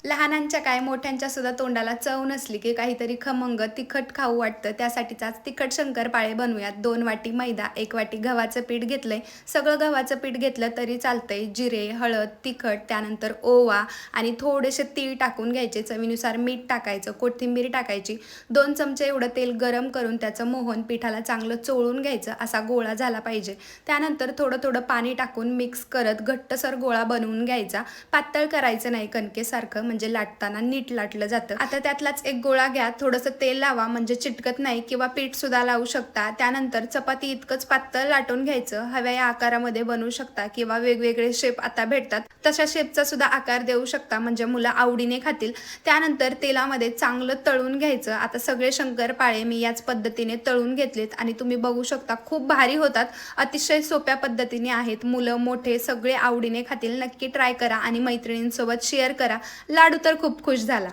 लहानांच्या काय मोठ्यांच्या सुद्धा तोंडाला चव नसली की काहीतरी खमंग तिखट खाऊ वाटतं. त्यासाठीच आज तिखट शंकरपाळे बनवूयात. 2 वाटी मैदा, 1 वाटी गव्हाचं पीठ घेतलंय. सगळं गव्हाचं पीठ घेतलं तरी चालतंय. जिरे, हळद, तिखट, त्यानंतर ओवा आणि थोडेसे तीळ टाकून घ्यायचे. चवीनुसार मीठ टाकायचं, कोथिंबीर टाकायची. 2 चमचे एवढं तेल गरम करून त्याचं मोहन पिठाला चांगलं चोळून घ्यायचं. असा गोळा झाला पाहिजे. त्यानंतर थोडं थोडं पाणी टाकून मिक्स करत घट्टसर गोळा बनवून घ्यायचा. पातळ करायचं नाही कणकेसारखं, म्हणजे लाटताना नीट लाटलं जातं. आता त्यातलाच एक गोळा घ्या, थोडंसं तेल लावा म्हणजे चिटकत नाही, किंवा पीठ सुद्धा लावू शकता. त्यानंतर चपाती इतकंच पातळ लाटून घ्यायचं. हव्या या आकारामध्ये बनवू शकता किंवा वेगवेगळे शेप आता भेटतात तशा शेपचा सुद्धा आकार देऊ शकता, म्हणजे मुलं आवडीने खातील. त्यानंतर तेलामध्ये चांगलं तळून घ्यायचं. आता सगळे शंकरपाळे मी याच पद्धतीने तळून घेतलेत आणि तुम्ही बघू शकता खूप भारी होतात. अतिशय सोप्या पद्धतीने आहेत. मुलं मोठे सगळे आवडीने खातील. नक्की ट्राय करा आणि मैत्रिणींसोबत शेअर करा. लाडू तर खूप खुश झाला.